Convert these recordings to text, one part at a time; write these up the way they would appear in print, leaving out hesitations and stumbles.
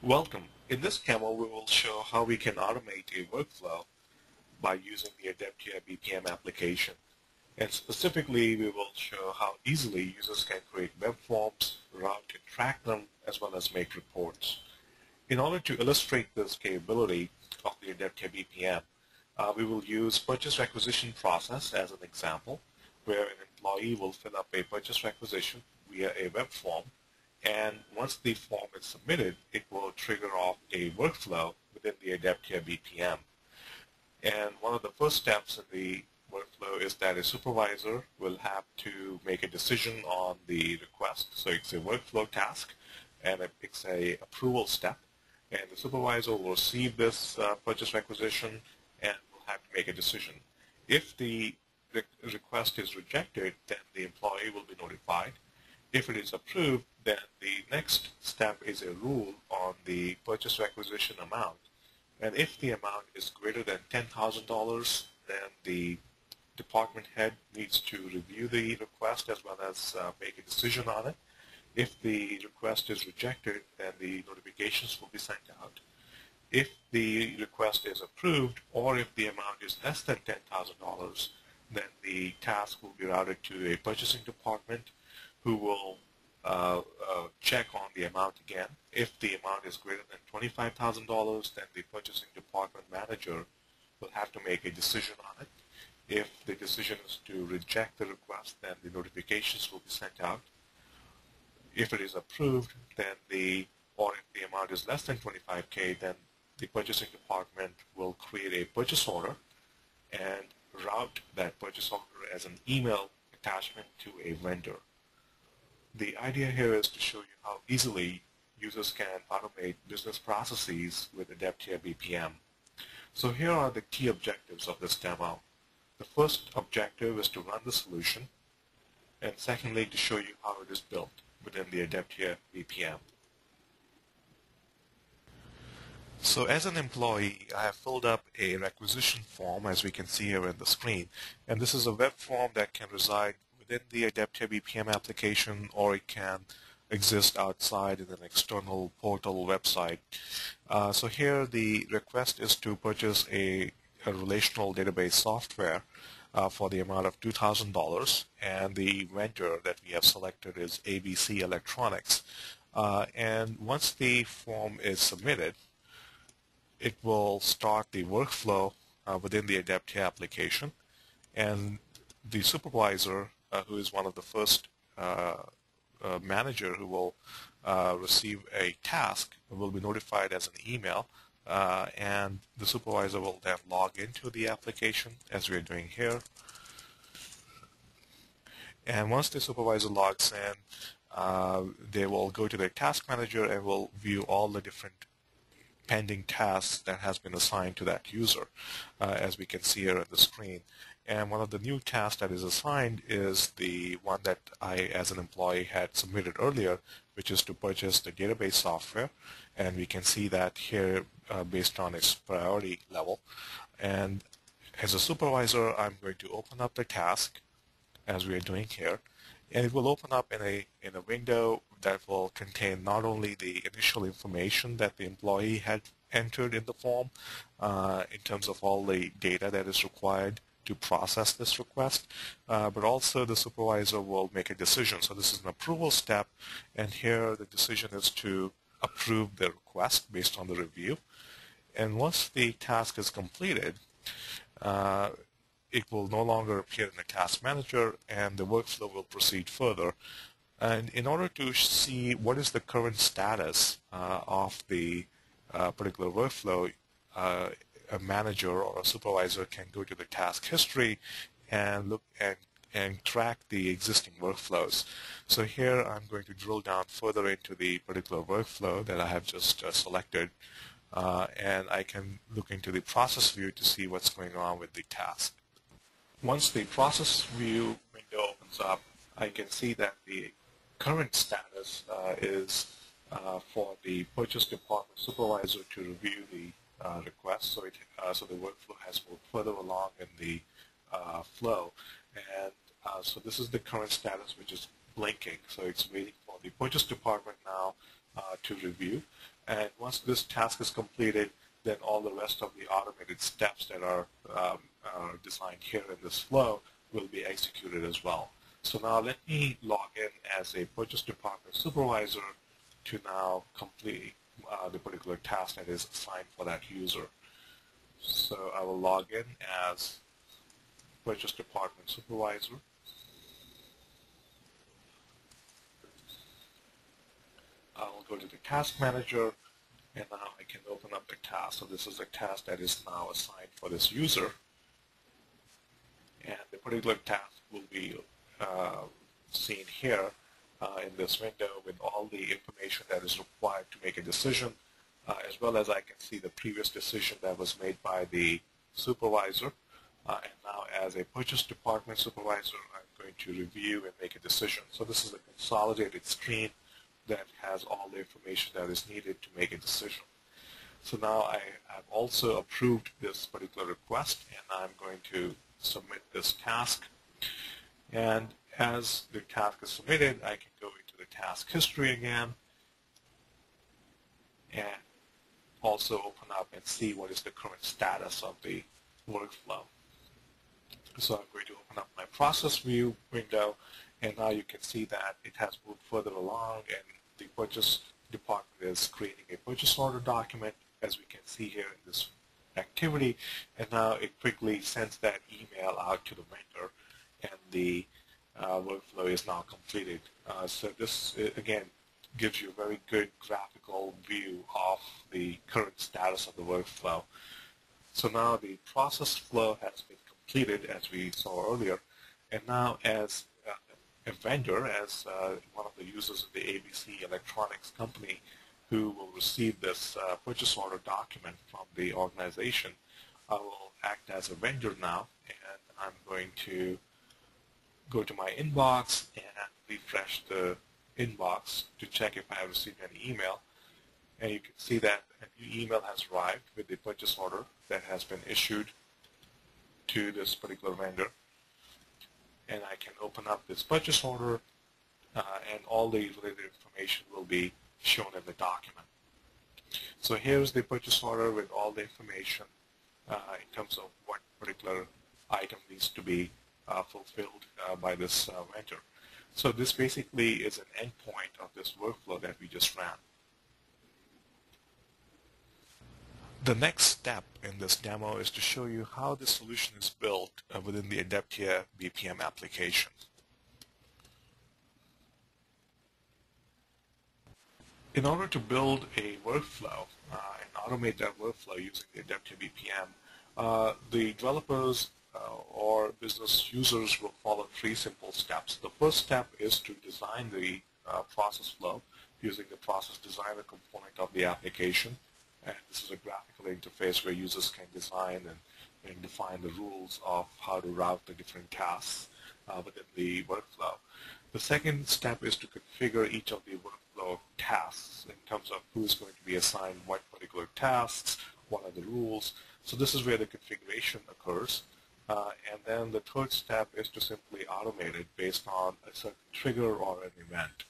Welcome. In this demo, we will show how we can automate a workflow by using the Adeptia BPM application. And specifically, we will show how easily users can create web forms, route and track them, as well as make reports. In order to illustrate this capability of the Adeptia BPM, we will use purchase requisition process as an example, where an employee will fill up a purchase requisition via a web form, and once the form is submitted, it will trigger off a workflow within the Adeptia BPM. And one of the first steps in the workflow is that a supervisor will have to make a decision on the request. So it's a workflow task, and it's a approval step. And the supervisor will receive this purchase requisition and will have to make a decision. If the request is rejected, then the employee will be notified. If it is approved, then the next step is a rule on the purchase requisition amount. And if the amount is greater than $10,000, then the department head needs to review the request as well as make a decision on it. If the request is rejected, then the notifications will be sent out. If the request is approved, or if the amount is less than $10,000, then the task will be routed to a purchasing department who will check on the amount again. If the amount is greater than $25,000, then the purchasing department manager will have to make a decision on it. If the decision is to reject the request, then the notifications will be sent out. If it is approved, then or if the amount is less than $25K, then the purchasing department will create a purchase order and route that purchase order as an email attachment to a vendor. The idea here is to show you how easily users can automate business processes with Adeptia BPM. So here are the key objectives of this demo. The first objective is to run the solution, and secondly, to show you how it is built within the Adeptia BPM. So as an employee, I have filled up a requisition form, as we can see here on the screen, and this is a web form that can reside within the Adeptia BPM application, or it can exist outside in an external portal website. So here the request is to purchase a relational database software for the amount of $2,000, and the vendor that we have selected is ABC Electronics. And once the form is submitted, it will start the workflow within the Adeptia application, and the supervisor, who is one of the first manager who will receive a task, will be notified as an email, and the supervisor will then log into the application as we are doing here. And once the supervisor logs in, they will go to their task manager and will view all the different pending tasks that has been assigned to that user, as we can see here on the screen. And one of the new tasks that is assigned is the one that I, as an employee, had submitted earlier, which is to purchase the database software. And we can see that here based on its priority level. And as a supervisor, I'm going to open up the task, as we are doing here. And it will open up in a window that will contain not only the initial information that the employee had entered in the form in terms of all the data that is required to process this request, but also the supervisor will make a decision. So this is an approval step, and here the decision is to approve the request based on the review. And once the task is completed, it will no longer appear in the task manager, and the workflow will proceed further. And in order to see what is the current status of the particular workflow, a manager or a supervisor can go to the task history and look and track the existing workflows. So here I'm going to drill down further into the particular workflow that I have just selected, and I can look into the process view to see what's going on with the task. Once the process view window opens up, I can see that the current status is for the purchase department supervisor to review the request. So the workflow has moved further along in the flow, and so this is the current status, which is blinking. So it's waiting for the purchase department now to review. And once this task is completed, then all the rest of the automated steps that are designed here in this flow will be executed as well. So now let me log in as a purchase department supervisor to now complete the particular task that is assigned for that user. So I will log in as purchase department supervisor. I will go to the task manager, and now I can open up the task. So this is a task that is now assigned for this user, and the particular task will be seen here in this window with all the information that is required to make a decision, as well as I can see the previous decision that was made by the supervisor. And now as a purchase department supervisor, I'm going to review and make a decision. So this is a consolidated screen that has all the information that is needed to make a decision. So now I have also approved this particular request, and I'm going to submit this task. And as the task is submitted, I can go into the task history again and also open up and see what is the current status of the workflow. So I'm going to open up my process view window, and now you can see that it has moved further along, and the purchase department is creating a purchase order document, as we can see here in this activity, and now it quickly sends that email out to the vendor, and the workflow is now completed. So this, again, gives you a very good graphical view of the current status of the workflow. So now the process flow has been completed, as we saw earlier, and now as a vendor, as one of the users of the ABC Electronics company who will receive this purchase order document from the organization, I will act as a vendor now, and I'm going to go to my inbox and refresh the inbox to check if I have received any email. And you can see that a new email has arrived with the purchase order that has been issued to this particular vendor. And I can open up this purchase order, and all the related information will be shown in the document. So here's the purchase order with all the information in terms of what particular item needs to be fulfilled by this vendor. So this basically is an endpoint of this workflow that we just ran. The next step in this demo is to show you how the solution is built within the Adeptia BPM application. In order to build a workflow and automate that workflow using the Adeptia BPM, the developers or business users will follow 3 simple steps. The first step is to design the process flow using the process designer component of the application. And this is a graphical interface where users can design and define the rules of how to route the different tasks within the workflow. The second step is to configure each of the workflow tasks in terms of who is going to be assigned what particular tasks, what are the rules. So this is where the configuration occurs. And then the third step is to simply automate it based on a certain trigger or an event.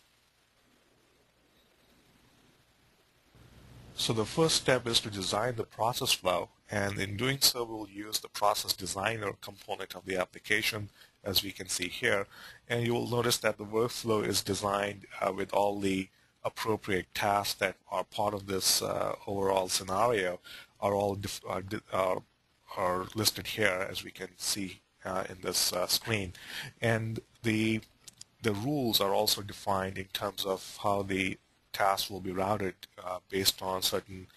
So the first step is to design the process flow, and in doing so we'll use the process designer component of the application, as we can see here. And you will notice that the workflow is designed with all the appropriate tasks that are part of this overall scenario are listed here, as we can see in this screen. And the rules are also defined in terms of how the tasks will be routed based on certain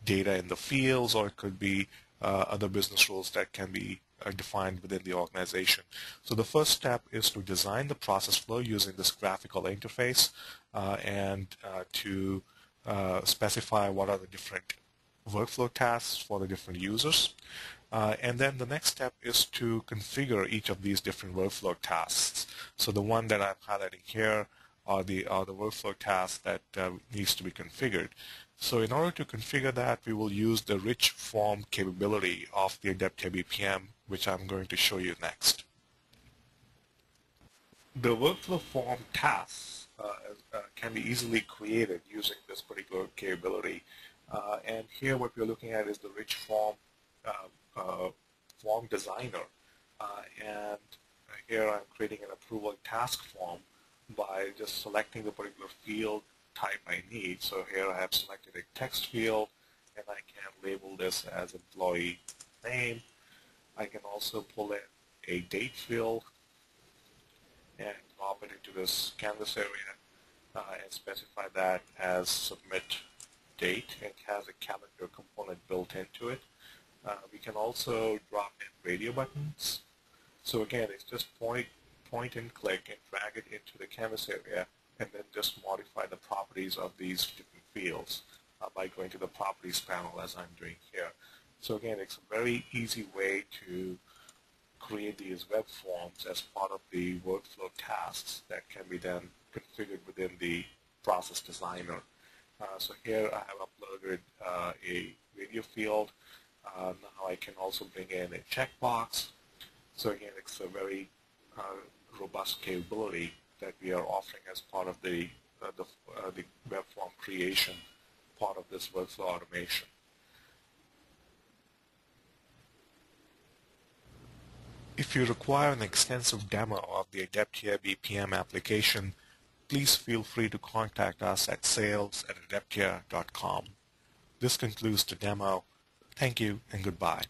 data in the fields, or it could be other business rules that can be defined within the organization. So the first step is to design the process flow using this graphical interface and to specify what are the different workflow tasks for the different users. And then the next step is to configure each of these different workflow tasks. So the one that I'm highlighting here are the workflow tasks that needs to be configured. So in order to configure that, we will use the rich form capability of the Adeptia BPM, which I'm going to show you next. The workflow form tasks can be easily created using this particular capability. And here what we're looking at is the rich form designer. And here I'm creating an approval task form by just selecting the particular field type I need. So here I have selected a text field, and I can label this as employee name. I can also pull in a date field and drop it into this canvas area and specify that as submit date. It has a calendar component built into it. We can also drop in radio buttons. So again, it's just point and click and drag it into the canvas area, and then just modify the properties of these different fields by going to the properties panel as I'm doing here. So again, it's a very easy way to create these web forms as part of the workflow tasks that can be then configured within the process designer. So here I have uploaded a radio field. Now I can also bring in a checkbox. So again, it's a very robust capability that we are offering as part of the web form creation part of this workflow automation. If you require an extensive demo of the Adeptia BPM application, please feel free to contact us at sales@adeptia.com. This concludes the demo. Thank you and goodbye.